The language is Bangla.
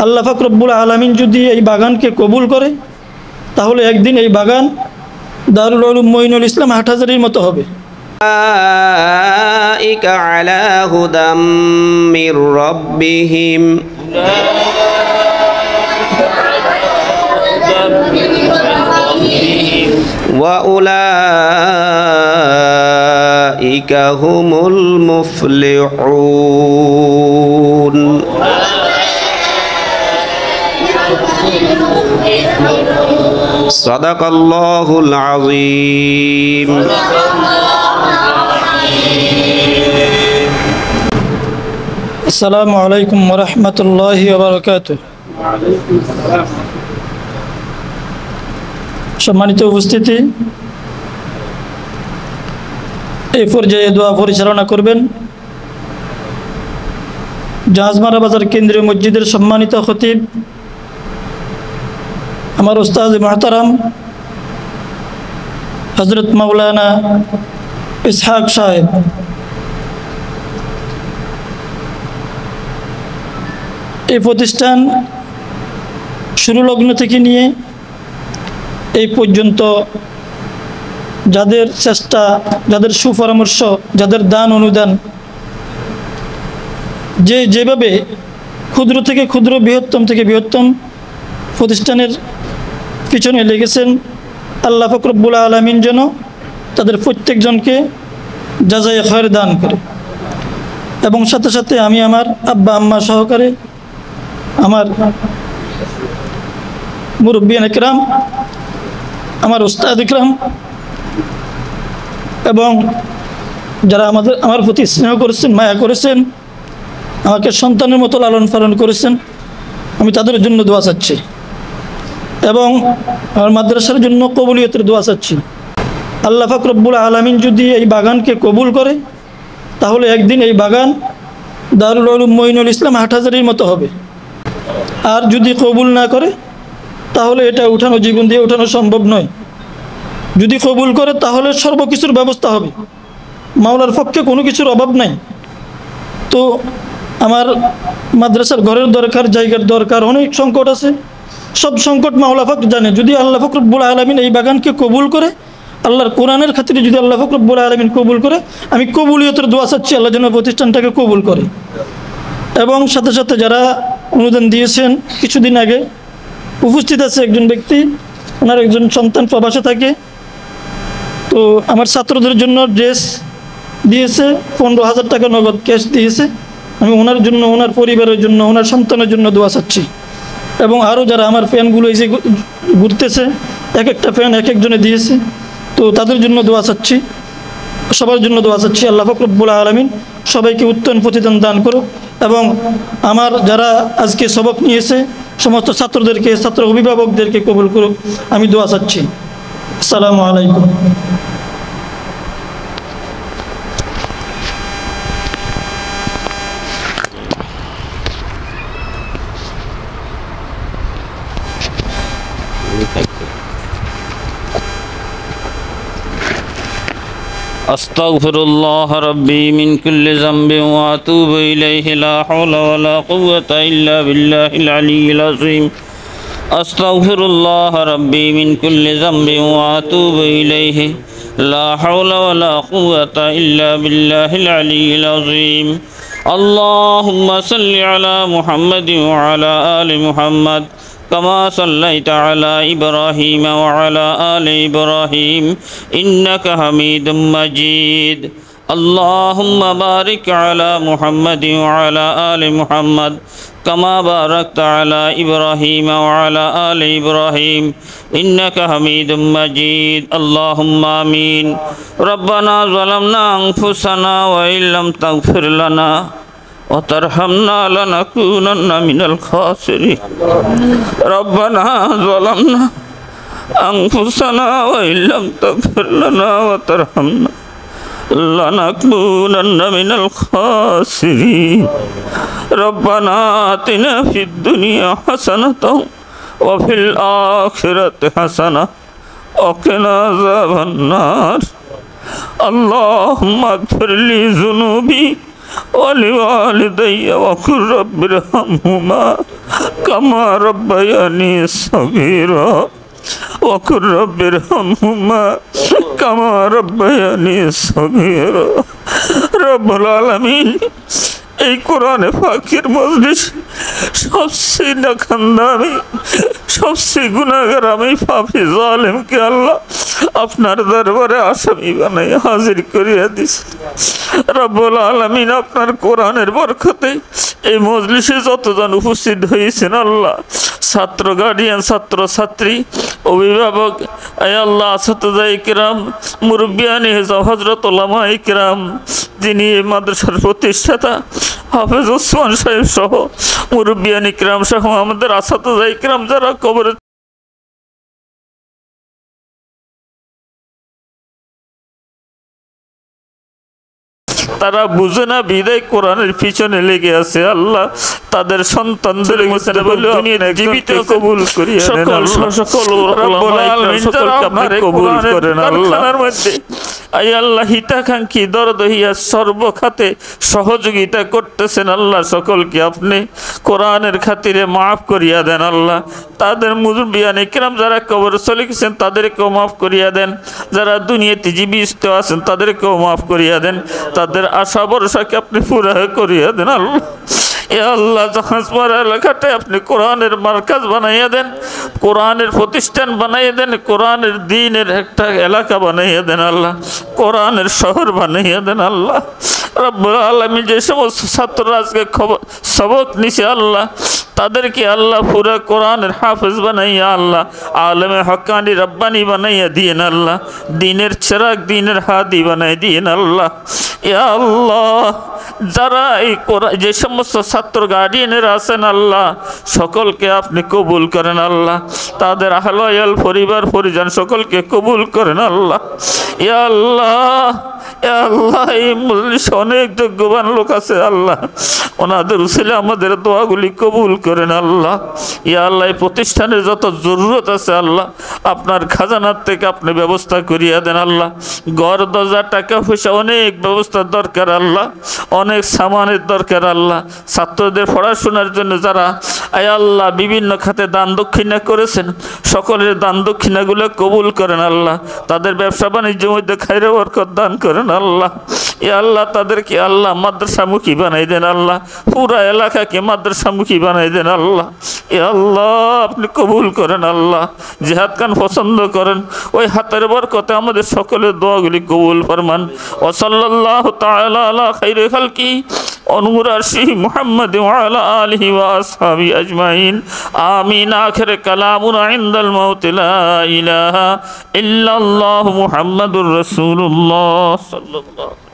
আল্লাহ পাক রব্বুল আলামিন যদি এই বাগানকে কবুল করে তাহলে একদিন এই বাগান দারুল উলুম মঈনুল ইসলাম হাটহাজারীর মতো হবে। উলাইকা আলা হুদাম মির রাব্বিহিম ওয়া উলাইকা হুমুল মুফলিহুন। সাদাকাল্লাহুল আযীম। আসসালামু আলাইকুম ওয়া রাহমাতুল্লাহি ওয়া বারাকাতুহু। সম্মানিত উপস্থিতি, এই পর্যায়ে দোয়া পরিচালনা করবেন জাহাজমারা বাজার কেন্দ্রীয় মসজিদের সম্মানিত খতিব আমার উস্তাদ মুহতারাম হযরত মাওলানা ইসহাক সাহেব। এই প্রতিষ্ঠান শুরু লগ্ন থেকে নিয়ে এই পর্যন্ত যাদের চেষ্টা, যাদের সুপরামর্শ, যাদের দান অনুদান, যেভাবে ক্ষুদ্র থেকে ক্ষুদ্র, বৃহত্তম থেকে বৃহত্তম প্রতিষ্ঠানের পিছনে লেগেছেন, আল্লাহ পাক রব্বুল আলামিন যেন তাদের প্রত্যেকজনকে জাযায়ে খায়র দান করে। এবং সাথে সাথে আমি আমার আব্বা আম্মা সহকারে আমার মুরব্বিয়ান ইকরাম, আমার উস্তাদ ইকরাম এবং যারা আমার প্রতি স্নেহ করেছেন, মায়া করেছেন, আমাকে সন্তানের মতো লালন পালন করেছেন, আমি তাদের জন্য দোয়া চাচ্ছি এবং আমার মাদ্রাসার জন্য কবুলিয়তের দোয়া চাচ্ছি। আল্লাহ পাক রব্বুল আলামিন যদি এই বাগানকে কবুল করে তাহলে একদিন এই বাগান দারুল উলুম মঈনুল ইসলাম হাটহাজারীর মতো হবে। আর যদি কবুল না করে তাহলে এটা উঠানো, জীবন দিয়ে উঠানো সম্ভব নয়। যদি কবুল করে তাহলে সর্বকিছুর ব্যবস্থা হবে, মাওলার পক্ষে কোনো কিছুর অভাব নাই। তো আমার মাদ্রাসার ঘরের দরকার, জায়গার দরকার, অনেক সংকট আছে, সব সংকট মাওলা পাক জানে। যদি আল্লাহ পাক রব্বুল আলামিন এই বাগানকে কবুল করে, আল্লাহর কোরআনের খাতিরে যদি আল্লাহ পাক রব্বুল আলামিন কবুল করে, আমি কবুলিয়তের দোয়া চাচ্ছি আল্লাহ যেন প্রতিষ্ঠানটাকে কবুল করে। এবং সাথে সাথে যারা অনুদান দিয়েছেন, কিছুদিন আগে উপস্থিত আছে একজন ব্যক্তি, ওনার একজন সন্তান প্রবাসে থাকে, তো আমার ছাত্রদের জন্য ড্রেস দিয়েছে, 15,000 টাকা নগদ ক্যাশ দিয়েছে। আমি ওনার জন্য, ওনার পরিবারের জন্য, ওনার সন্তানের জন্য দোয়া চাচ্ছি। এবং আরও যারা আমার ফ্যানগুলো এসে ঘুরতেছে, এক একটা ফ্যান এক একজনে দিয়েছে, তো তাদের জন্য দোয়া চাচ্ছি, সবার জন্য দোয়া চাচ্ছি। আল্লাহ পাক রব্বুল আলামিন সবাইকে উত্তম প্রতিদান দান করুক এবং আমার যারা আজকে সবক নিয়েছে সমস্ত ছাত্রদেরকে, ছাত্র অভিভাবকদেরকে কবুল করুক, আমি দোয়া চাচ্ছি। আসসালামু আলাইকুম। আস্তাগফিরুল্লাহ রাব্বি মিন কুল্লি যামবিন ওয়া আতুবু ইলাইহি লা হাওলা ওয়া লা কুওয়াতা ইল্লা বিল্লাহিল আলিয়্যিল আযীম। আস্তাগফিরুল্লাহ রাব্বি মিন কুল্লি যামবিন ওয়া আতুবু ইলাইহি লা হাওলা ওয়া লা কুওয়াতা ইল্লা বিল্লাহিল আলিয়্যিল আযীম। আল্লাহুম্মা সাল্লি আলা মুহাম্মাদিন ওয়া আলা আলি মুহাম্মাদ كما صليت على إبراهيم وعلى آل إبراهيم إنك حميد مجيد. اللهم بارك على محمد وعلى آل محمد كما باركت على إبراهيم وعلى آل إبراهيم إنك حميد مجيد. اللهم آمين. ربنا ظلمنا أنفسنا وإن لم تغفر لنا وترحمنا لنكونن من الخاسرين. ربنا ظلمنا أنفسنا وإن لم تغفر لنا وترحمنا لنكونن من الخاسرين. ربنا آتنا في الدنيا حسنة وفي الآخرة حسنة وقنا عذاب النار. اللهم اغفر لي ذنوبي ولوالدي وقل رب ارحمهما كما ربياني صغيرا وقل رب ارحمهما كما ربياني صغيرا رب العالمين এই কোরআনে ফাকির মজলিস সবচেয়ে নাকান্দামি সবচেয়ে গুনাহগার আমি পাপী জালেমকে আল্লাহ আপনার দরবারে আসামি বানাই হাজির করিয়া দিছে রব্বুল আলামিন আপনার কোরআনের বরকতে এই মজলিসে যতজন উপস্থিত হয়েছেন আল্লাহ ছাত্র গার্ডিয়ান ছাত্র ছাত্রী অভিভাবক আয় আল্লাহ আসাতিজা ইকরাম মুরব্বিয়ানি হযরত উলামা ইকরাম যিনি এই মাদ্রাসার প্রতিষ্ঠাতা হাফেজ ওসমান সাহেব সহ মুরব্বিয়ান ইকরাম সহ আমাদের আসাতিজা ইকরাম যারা কবরে তারা বুঝে না বিদায় কোরআনের পিছনে লেগে আছে আল্লাহ তাদের সন্তানদের জীবিত কবুল করিয়া সকল কবুল করেন আল্লাহর মধ্যে আই আল্লাহ হিতাকাঙ্ক্ষী দরদ হইয়া সর্বখাতে সহযোগিতা করতেছেন আল্লাহ সকলকে আপনি কোরআনের খাতিরে মাফ করিয়া দেন আল্লাহ তাদের মুরব্বিয়ান ইকরাম যারা কবরে চলে গেছেন তাদেরকেও মাফ করিয়া দেন যারা দুনিয়াতে জীবিত আছেন তাদেরকেও মাফ করিয়া দেন তাদের আশা ভরসাকে আপনি পুরা করিয়া দেন আল্লাহ এ আল্লাহ জাহাজপাড়া এলাকাটায় আপনি কোরআনের মার্কাজ বানাইয়া দেন কোরআনের প্রতিষ্ঠান বানাইয়া দেন কোরআনের দ্বীনের একটা এলাকা বানাইয়া দেন আল্লাহ কোরআনের শহর বানাইয়া দেন আল্লাহ রব্বুল আলামিন যে সমস্ত ছাত্ররা আজকে সবক নিছে আল্লাহ তাদেরকে আল্লাহ পুরা কোরআনের হাফেজ বানাইয়া আল্লাহ আলেমে হক্কানি রব্বানি বানাইয়া দিয়েন আল্লাহ দ্বীনের চেরাগ দ্বীনের হাদি বানাই দিয়েন আল্লাহ ইয়া আল্লাহ যারা এই যে সমস্ত ছাত্র গার্ডিয়ানেরা আছেন আল্লাহ সকলকে আপনি কবুল করেন আল্লাহ তাদের আহলে ওয়াল পরিবার পরিজন সকলকে কবুল করেন আল্লাহ ইয়া আল্লাহ ইয়া আল্লাহ এই মজলিসে অনেক যোগ্যবান লোক আছে আল্লাহ ওনাদের উসিলে আমাদের দোয়াগুলি কবুল করেন আল্লাহ ইয়া আল্লাহ এই প্রতিষ্ঠানের যত জরুরত আছে আল্লাহ আপনার খাজানার থেকে আপনি ব্যবস্থা করিয়া দেন আল্লাহ ঘর দরজা টাকা পয়সা অনেক ব্যবস্থার দরকার আল্লাহ অনেক সামানের দরকার আল্লাহ ছাত্রদের পড়াশোনার জন্য যারা আয় আল্লাহ বিভিন্ন খাতে দান দক্ষিণা করেছেন সকলের দান দক্ষিণাগুলো কবুল করেন আল্লাহ তাদের ব্যবসা বাণিজ্যের মধ্যে খায়রে বরকত দান করেন আল্লাহ এ আল্লাহ তাদেরকে আল্লাহ মাদ্রাসামুখী বানাই দেন আল্লাহ পুরা এলাকাকে মাদ্রাসামুখী বানাই দেন আল্লাহ এ আল্লাহ আপনি কবুল করেন আল্লাহ জিহাদ খান পছন্দ করেন ওই হাতের বরকতে আমাদের সকলের দোয়াগুলি কবুল ফরমান ওয়া সাল্লাল্লাহু তাআলা আলা খাইরি খালকি নূর আরশি মুহাম্মদ ওয়া আলা আলিহি ওয়া আসহাবি আজমাইন আমিন আখির কালামুনা ইনদাল মাউত লা ইলাহা ইল্লাল্লাহু মুহাম্মাদুর রাসূলুল্লাহ সাল্লাল্লাহু